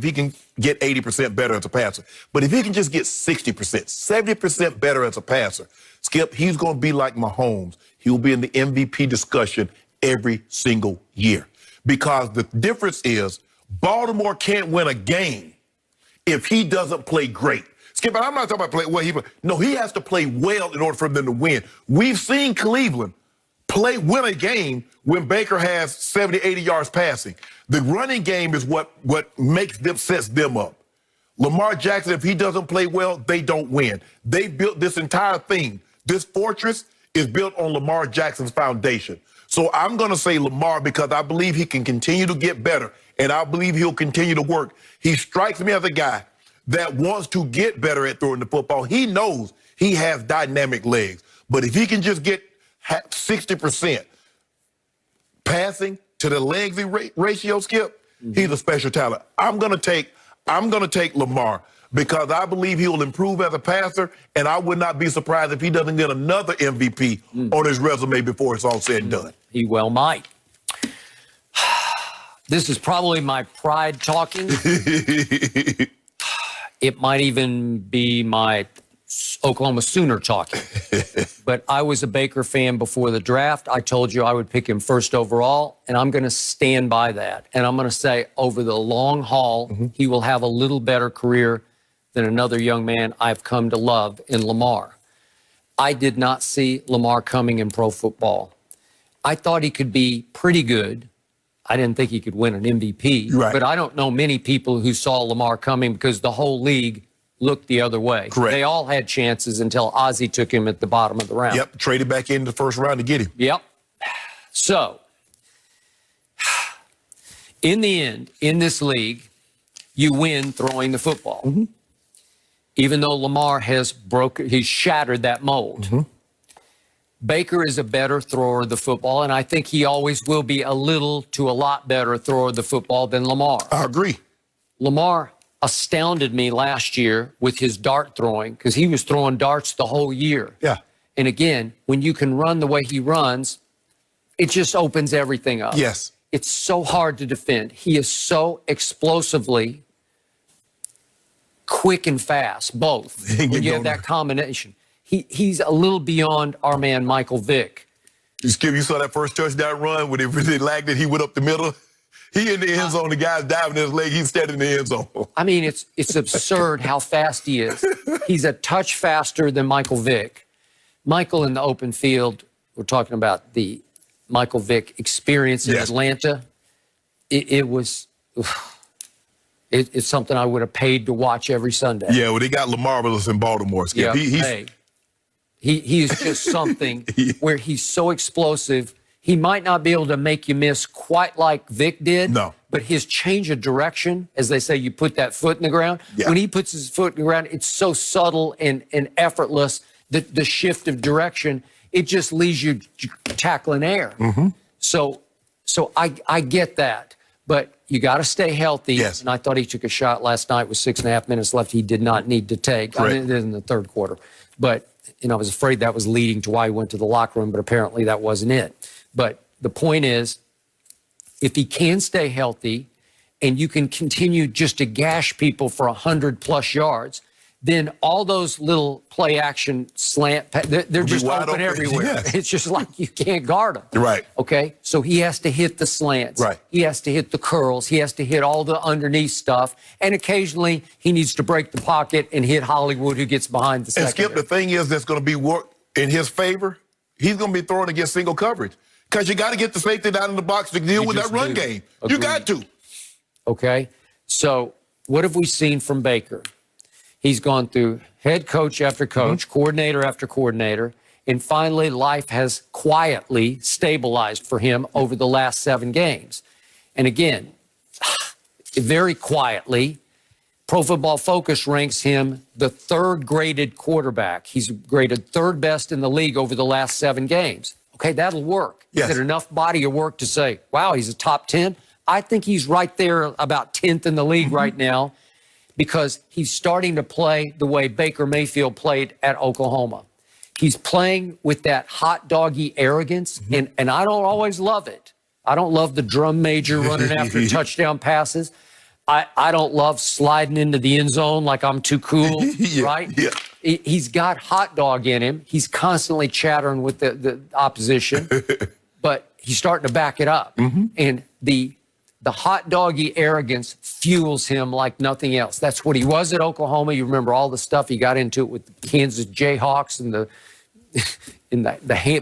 if he can get 80% better as a passer. But if he can just get 60%, 70% better as a passer, Skip, he's going to be like Mahomes. He will be in the MVP discussion every single year. Because the difference is Baltimore can't win a game if he doesn't play great. Skip, I'm not talking about play well. No, he has to play well in order for them to win. We've seen Cleveland win a game when Baker has 70, 80 yards passing. The running game is what sets them up. Lamar Jackson, if he doesn't play well, they don't win. They built this entire thing. This fortress is built on Lamar Jackson's foundation. So I'm going to say Lamar because I believe he can continue to get better, and I believe he'll continue to work. He strikes me as a guy that wants to get better at throwing the football. He knows he has dynamic legs. But if he can just get 60% passing to the legs ratio, Skip, he's a special talent. I'm gonna take Lamar because I believe he will improve as a passer, and I would not be surprised if he doesn't get another MVP on his resume before it's all said and done. He well might. This is probably my pride talking. It might even be my Oklahoma Sooner talking. But I was a Baker fan before the draft. I told you I would pick him first overall, and I'm going to stand by that. And I'm going to say over the long haul, he will have a little better career than another young man I've come to love in Lamar. I did not see Lamar coming in pro football. I thought he could be pretty good. I didn't think he could win an MVP, but I don't know many people who saw Lamar coming because the whole league looked the other way. Correct. They all had chances until Ozzie took him at the bottom of the round. Yep, traded back in the first round to get him. Yep. So, in the end, in this league, you win throwing the football. Even though Lamar has he's shattered that mold. Baker is a better thrower of the football, and I think he always will be a little to a lot better thrower of the football than Lamar. I agree. Lamar astounded me last year with his dart throwing because he was throwing darts the whole year. Yeah. And again, when you can run the way he runs, it just opens everything up. Yes. It's so hard to defend. He is so explosively quick and fast, both. When you have that combination. He's a little beyond our man Michael Vick. Skip, you saw that first touchdown run when they lagged it, he went up the middle. He in the end zone, the guy's diving in his leg, he's standing in the end zone. I mean, it's absurd how fast he is. He's a touch faster than Michael Vick. Michael in the open field, we're talking about the Michael Vick experience in Atlanta. It's something I would have paid to watch every Sunday. Yeah, well, they got Lamar in Baltimore, Skip. Yeah, he is just something where he's so explosive. He might not be able to make you miss quite like Vic did. No. But his change of direction, as they say, you put that foot in the ground. Yeah. When he puts his foot in the ground, it's so subtle and effortless. The shift of direction, it just leaves you tackling air. So I get that. But you got to stay healthy. Yes. And I thought he took a shot last night with 6.5 minutes left he did not need to take. I mean, in the third quarter. But, I was afraid that was leading to why he went to the locker room, but apparently that wasn't it. But the point is, if he can stay healthy and you can continue just to gash people for 100+ yards, then all those little play action slant, they're just open everywhere. Yes. It's just like you can't guard them. Right. Okay? So he has to hit the slants. Right. He has to hit the curls. He has to hit all the underneath stuff. And occasionally he needs to break the pocket and hit Hollywood, who gets behind the secondary. And Skip, the thing is that's going to be work in his favor. He's going to be throwing against single coverage because you got to get the safety down in the box to deal with that run game. Agreed. You got to. Okay? So what have we seen from Baker? He's gone through head coach after coach, coordinator after coordinator, and finally life has quietly stabilized for him over the last 7 games. And again, very quietly, Pro Football Focus ranks him the 3rd graded quarterback. He's graded 3rd best in the league over the last 7 games. Okay, that'll work. Yes. Is it enough body of work to say, wow, he's a top 10? I think he's right there about 10th in the league right now, because he's starting to play the way Baker Mayfield played at Oklahoma. He's playing with that hot doggy arrogance, and I don't always love it. I don't love the drum major running after touchdown passes. I don't love sliding into the end zone like I'm too cool, Yeah, right? yeah. He's got hot dog in him. He's constantly chattering with the opposition, but he's starting to back it up. And the hot doggy arrogance fuels him like nothing else. That's what he was at Oklahoma. You remember all the stuff he got into it with the Kansas Jayhawks and the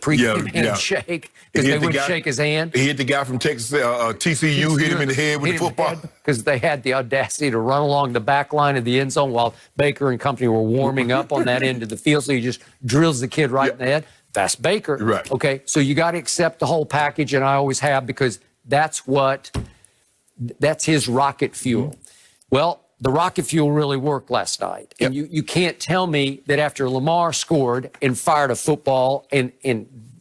pre-game handshake because they wouldn't shake his hand. He hit the guy from Texas, TCU, hit him in the head with the football. Because they had the audacity to run along the back line of the end zone while Baker and company were warming up on that end of the field. So he just drills the kid right in the head. That's Baker. Right. Okay, so you got to accept the whole package, and I always have, because that's his rocket fuel. Well, the rocket fuel really worked last night. And you can't tell me that after Lamar scored and fired a football and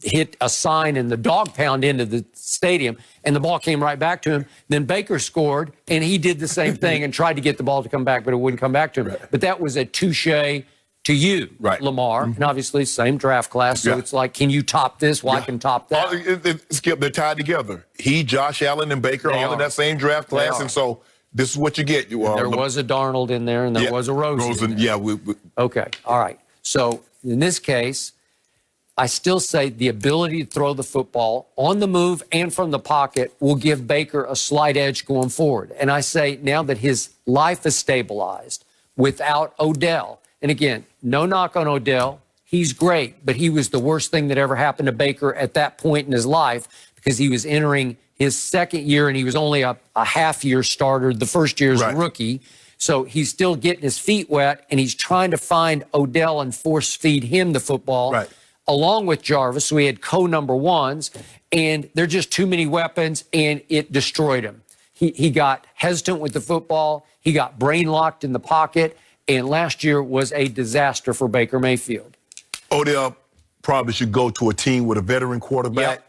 hit a sign in the dog pound into the stadium and the ball came right back to him, then Baker scored and he did the same thing and tried to get the ball to come back, but it wouldn't come back to him. Right. But that was a touche to you, Lamar, and obviously same draft class. So it's like, can you top this? Well, I can top that. Skip, they're tied together. Josh Allen, and Baker all in that same draft class, and so this is what you get. There was a Darnold in there, and there was a Rosen. Okay, all right. So in this case, I still say the ability to throw the football on the move and from the pocket will give Baker a slight edge going forward. And I say now that his life is stabilized without Odell, and again, no knock on Odell, he's great, but he was the worst thing that ever happened to Baker at that point in his life because he was entering his second year and he was only a half-year starter the first year as a rookie. So he's still getting his feet wet, and he's trying to find Odell and force-feed him the football. Along with Jarvis, so he had co-number ones, and there are just too many weapons, and it destroyed him. He got hesitant with the football. He got brain-locked in the pocket, and last year was a disaster for Baker Mayfield. Odell probably should go to a team with a veteran quarterback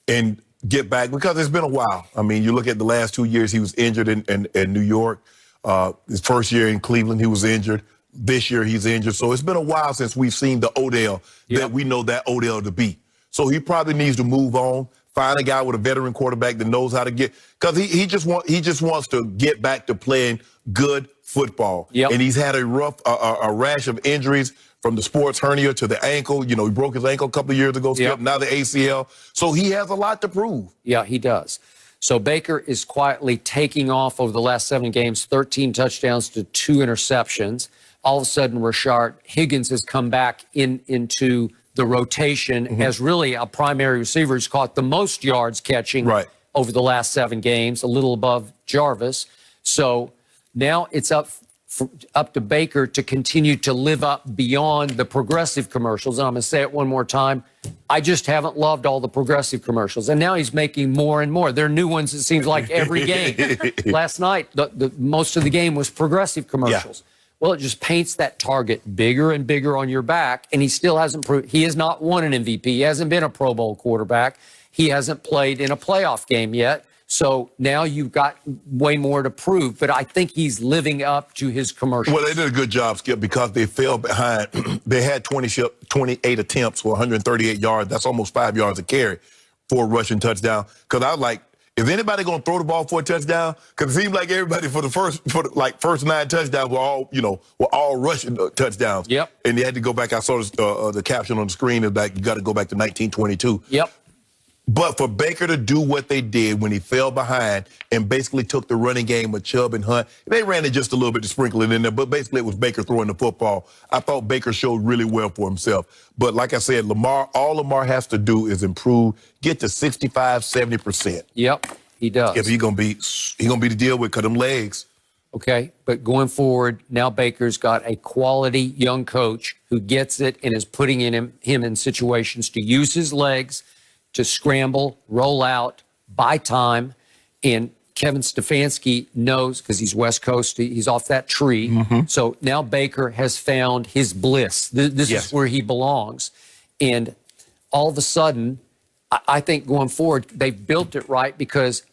and get back, because it's been a while. I mean, you look at the last 2 years, he was injured in New York. His first year in Cleveland, he was injured. This year he's injured. So it's been a while since we've seen the Odell that we know that Odell to be. So he probably needs to move on, find a guy with a veteran quarterback that knows how to get, because he just wants to get back to playing good football. And he's had a rash of injuries, from the sports hernia to the ankle. You know, he broke his ankle a couple of years ago, now the ACL. So he has a lot to prove. Yeah, he does. So Baker is quietly taking off over the last 7 games, 13 touchdowns to 2 interceptions. All of a sudden, Rashard Higgins has come back into the rotation as really a primary receiver. He's caught the most yards catching over the last 7 games, a little above Jarvis. So now it's up to Baker to continue to live up beyond the progressive commercials. And I'm going to say it one more time. I just haven't loved all the progressive commercials. And now he's making more and more. There are new ones, it seems like, every game. Last night, most of the game was progressive commercials. Well, it just paints that target bigger and bigger on your back, and he still hasn't proved. He has not won an MVP. He hasn't been a Pro Bowl quarterback. He hasn't played in a playoff game yet. So now you've got way more to prove, but I think he's living up to his commercials. Well, they did a good job, Skip, because they fell behind. They had 28 attempts for 138 yards. That's almost 5 yards a carry for a rushing touchdown. Because I was like, is anybody going to throw the ball for a touchdown? Because it seemed like everybody for the first 9 touchdowns were all rushing touchdowns. And they had to go back. I saw the caption on the screen is like, you got to go back to 1922. But for Baker to do what they did when he fell behind and basically took the running game with Chubb and Hunt, they ran it just a little bit to sprinkle it in there, but basically it was Baker throwing the football. I thought Baker showed really well for himself. But like I said, all Lamar has to do is improve, get to 65, 70%. He does. If he's gonna be the deal with them legs. Okay, but going forward, now Baker's got a quality young coach who gets it and is putting him in situations to use his legs, to scramble, roll out, buy time. And Kevin Stefanski knows, because he's West Coast, he's off that tree. So now Baker has found his bliss. This is where he belongs. And all of a sudden, I think going forward, they've built it right, because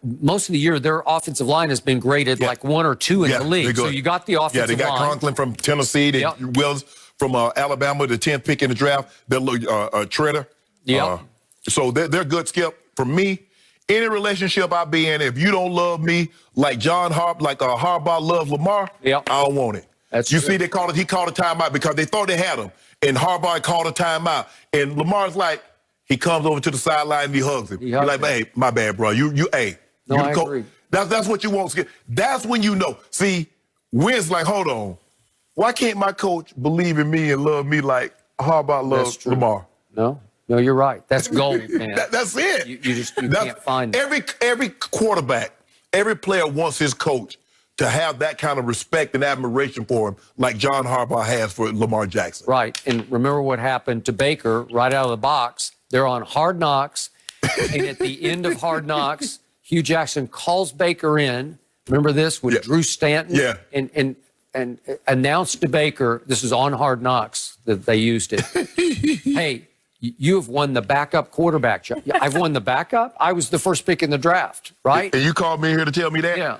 most of the year, their offensive line has been graded like 1 or 2 in the league. So you got the offensive line. They got Conklin from Tennessee, Wills from Alabama, the 10th pick in the draft. They're Treader. So they're good, Skip. For me, any relationship I be in, if you don't love me like Harbaugh loves Lamar, Yep. I don't want it. That's you true. see, he called a timeout because they thought they had him, and Harbaugh called a timeout, and Lamar's like, he comes over to the sideline and he hugs him. He's like, hey, my bad, bro. Hey. No, I agree. That's what you want. That's when you know. See, Wynn's like, hold on. Why can't my coach believe in me and love me like Harbaugh loves Lamar? No, you're right. That's gold, man. That's it. You can't find it. Every quarterback, every player wants his coach to have that kind of respect and admiration for him like John Harbaugh has for Lamar Jackson. Right. And remember what happened to Baker right out of the box. They're on Hard Knocks. And at the end of Hard Knocks, Hugh Jackson calls Baker in. Remember this with Drew Stanton? Yeah. And announced to Baker, this is on Hard Knocks that they used it. Hey, you have won the backup quarterback job. I've won the backup? I was the first pick in the draft, right? And you called me here to tell me that? Yeah.